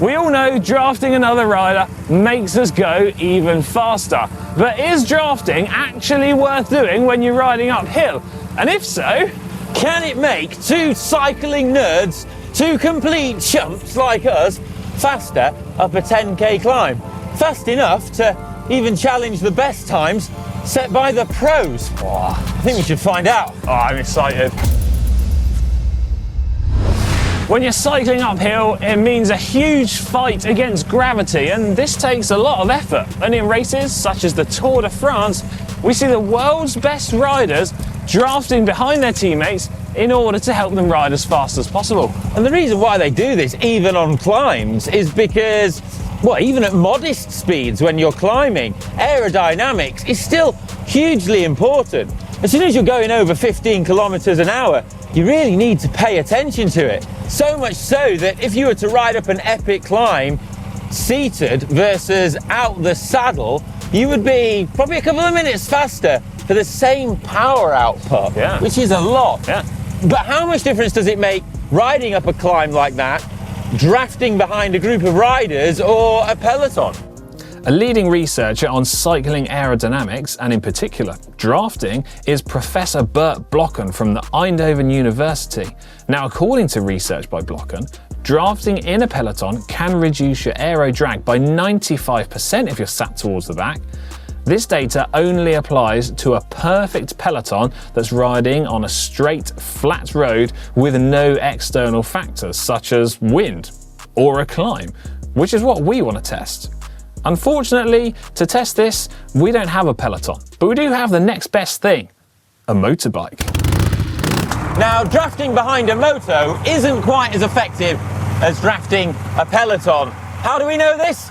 We all know drafting another rider makes us go even faster. But is drafting actually worth doing when you're riding uphill? And if so, can it make two cycling nerds, two complete chumps like us, faster up a 10k climb? Fast enough to even challenge the best times set by the pros? I think we should find out. I'm excited. When you're cycling uphill, it means a huge fight against gravity, and this takes a lot of effort. And in races such as the Tour de France, we see the world's best riders drafting behind their teammates in order to help them ride as fast as possible. And the reason why they do this, even on climbs, is because, well, even at modest speeds when you're climbing, aerodynamics is still hugely important. As soon as you're going over 15 kilometers an hour, you really need to pay attention to it. So much so that if you were to ride up an epic climb seated versus out the saddle, you would be probably a couple of minutes faster for the same power output, which is a lot. But how much difference does it make riding up a climb like that, drafting behind a group of riders, or a peloton? A leading researcher on cycling aerodynamics, and in particular drafting, is Professor Bert Blocken from the Eindhoven University. Now, according to research by Blocken, drafting in a peloton can reduce your aero drag by 95% if you're sat towards the back. This data only applies to a perfect peloton that's riding on a straight, flat road with no external factors such as wind or a climb, which is what we want to test. Unfortunately, to test this, we don't have a peloton, but we do have the next best thing, a motorbike. Now, drafting behind a moto isn't quite as effective as drafting a peloton. How do we know this?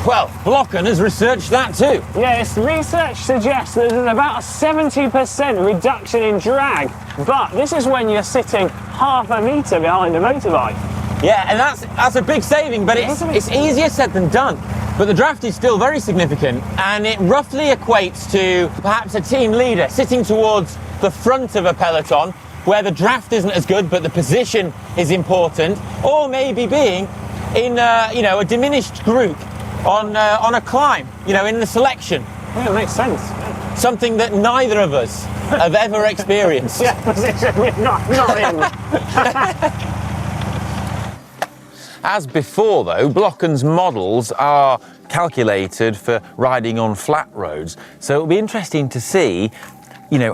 Well, Blocken has researched that too. Yes, research suggests there's about a 70% reduction in drag, but this is when you're sitting half a metre behind a motorbike. Yeah, and that's a big saving, but it's easier said than done. But the draft is still very significant, and it roughly equates to perhaps a team leader sitting towards the front of a peloton, where the draft isn't as good, but the position is important, or maybe being in a diminished group on a climb, in the selection. Yeah, it makes sense. Something that neither of us have ever experienced. Yeah, position not in. As before, though, Blocken's models are calculated for riding on flat roads, so it'll be interesting to see,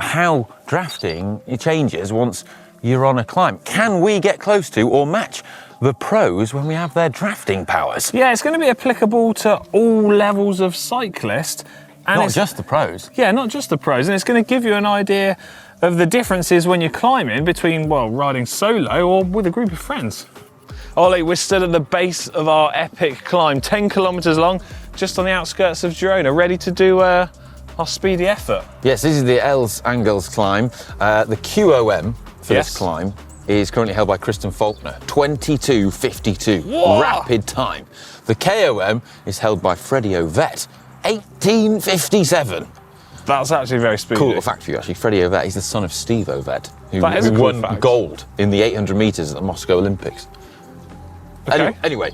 how drafting changes once you're on a climb. Can we get close to or match the pros when we have their drafting powers? Yeah, it's going to be applicable to all levels of cyclist. And not just the pros. Yeah, not just the pros, and it's going to give you an idea of the differences when you're climbing between, riding solo or with a group of friends. Ollie, we're stood at the base of our epic climb, 10 kilometres long, just on the outskirts of Girona, ready to do our speedy effort. Yes, this is the Els Angels climb. The QOM for this climb is currently held by Kristen Faulkner, 22:52, rapid time. The KOM is held by Freddie Ovett, 18:57. That's actually very speedy. Cool little fact for you, actually. Freddie Ovett, he's the son of Steve Ovett, who cool won fact. gold in the 800 metres at the Moscow Olympics. Okay. Anyway,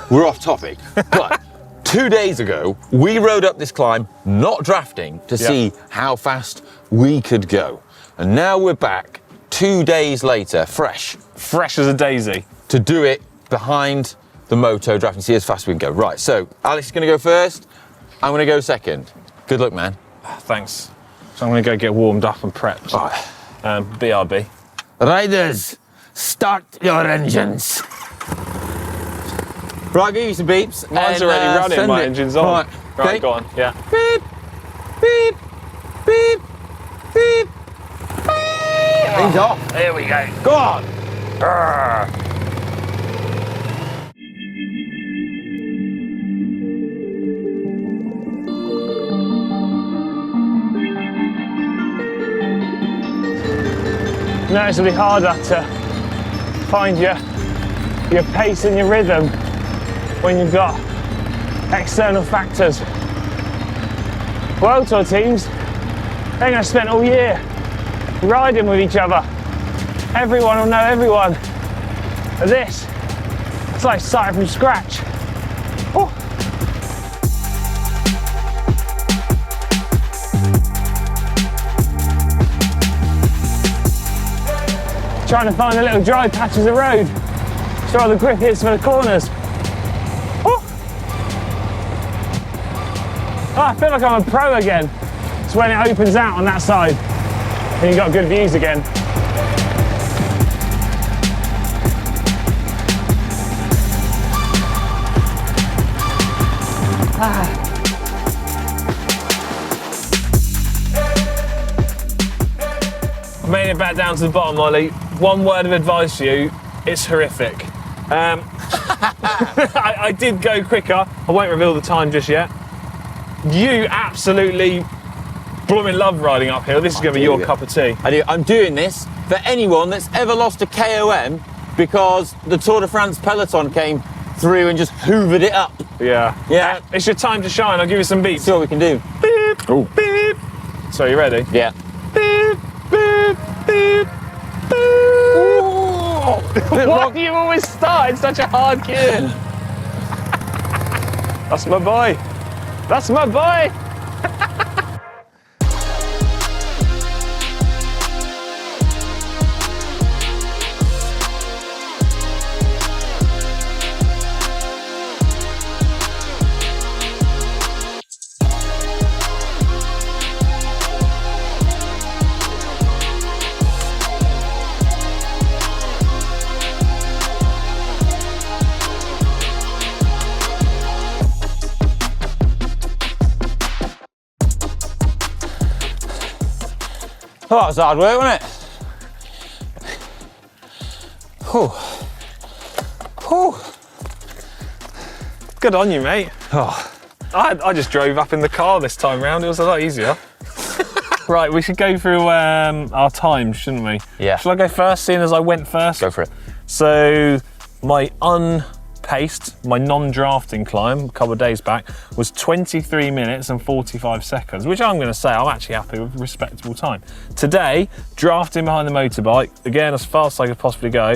we're off topic, but 2 days ago, we rode up this climb, not drafting, to see how fast we could go. And now we're back 2 days later, fresh as a daisy, to do it behind the moto draft and see as fast as we can go. Right, so Alex is going to go first, I'm going to go second. Good luck, man. Thanks. So I'm going to go get warmed up and prepped. BRB. Riders, start your engines. Right, I'll give you some beeps. Mine's already running, my engine's on. Right, go on, yeah. Beep, beep, beep, beep, beep. Things off. Here we go. Go on. Now it's going to be harder to find your pace and your rhythm when you've got external factors. World Tour teams, they're going to spend all year riding with each other. Everyone will know everyone. But this, it's like starting from scratch. trying to find the little dry patches of road. See how the grip is for the corners. Oh, I feel like I'm a pro again. It's when it opens out on that side and you've got good views again. Made it back down to the bottom, Ollie. One word of advice for you, it's horrific. I did go quicker. I won't reveal the time just yet. You absolutely blooming love riding uphill. This is going to be your cup of tea. I do. I'm doing this for anyone that's ever lost a KOM because the Tour de France peloton came through and just hoovered it up. Yeah. Yeah. It's your time to shine. I'll give you some beats. See what we can do. Beep, Ooh. beep. So you ready? Yeah. Beep, beep, beep, beep. Why do you always start in such a hard gear? That's my boy. That's my boy. Oh, that was hard work, wasn't it? Whew. Whew. Good on you, mate. Oh. I just drove up in the car this time round. It was a lot easier. Right, we should go through our times, shouldn't we? Yeah. Shall I go first, seeing as I went first? Go for it. So, my unpaced, my non-drafting climb a couple of days back was 23 minutes and 45 seconds, which I'm going to say I'm actually happy with, a respectable time. Today, drafting behind the motorbike, again as fast as I could possibly go,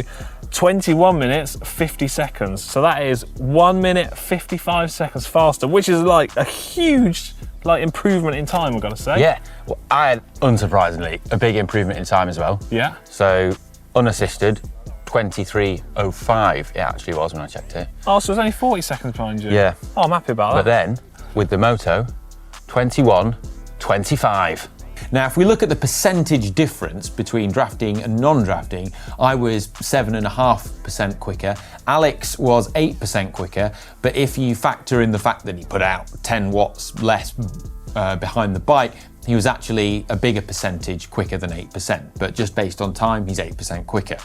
21 minutes 50 seconds. So that is 1 minute 55 seconds faster, which is like a huge improvement in time, I've got to say. Yeah. Well, I had, unsurprisingly, a big improvement in time as well. Yeah. So, unassisted, 23:05 it actually was when I checked it. Oh, so it's only 40 seconds behind you? Yeah. Oh, I'm happy about that. But then, with the moto, 21:25. Now, if we look at the percentage difference between drafting and non-drafting, I was 7.5% quicker. Alex was 8% quicker. But if you factor in the fact that he put out 10 watts less behind the bike, he was actually a bigger percentage quicker than 8%, but just based on time, he's 8% quicker.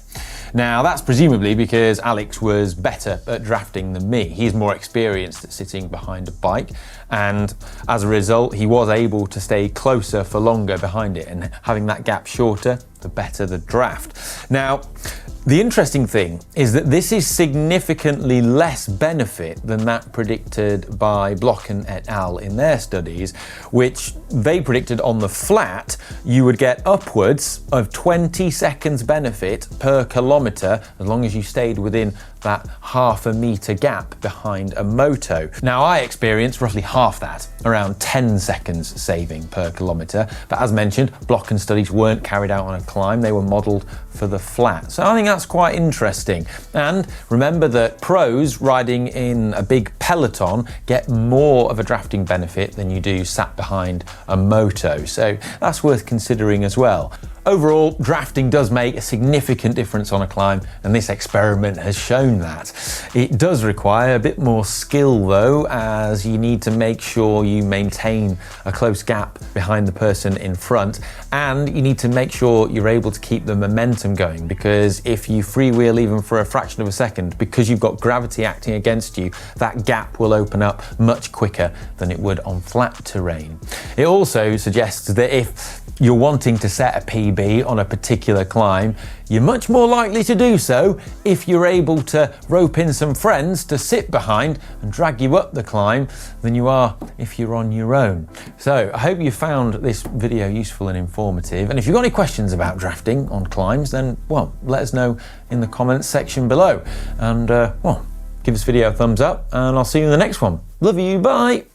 Now, that's presumably because Alex was better at drafting than me. He's more experienced at sitting behind a bike, and as a result, he was able to stay closer for longer behind it, and having that gap shorter, the better the draft. Now, the interesting thing is that this is significantly less benefit than that predicted by Blocken et al. In their studies, which they predicted on the flat you would get upwards of 20 seconds benefit per kilometre as long as you stayed within that half a metre gap behind a moto. Now, I experienced roughly half that, around 10 seconds saving per kilometre, but as mentioned, Blocken studies weren't carried out on a climb, they were modelled for the flat. So I think that's quite interesting. And remember that pros riding in a big peloton get more of a drafting benefit than you do sat behind a moto. So that's worth considering as well. Overall, drafting does make a significant difference on a climb, and this experiment has shown that. It does require a bit more skill though, as you need to make sure you maintain a close gap behind the person in front, and you need to make sure you're able to keep the momentum going, because if you freewheel even for a fraction of a second, because you've got gravity acting against you, that gap will open up much quicker than it would on flat terrain. It also suggests that if you're wanting to set a PB on a particular climb, you're much more likely to do so if you're able to rope in some friends to sit behind and drag you up the climb than you are if you're on your own. So I hope you found this video useful and informative. And if you've got any questions about drafting on climbs, then, well, let us know in the comments section below. And, well, give this video a thumbs up, and I'll see you in the next one. Love you, bye.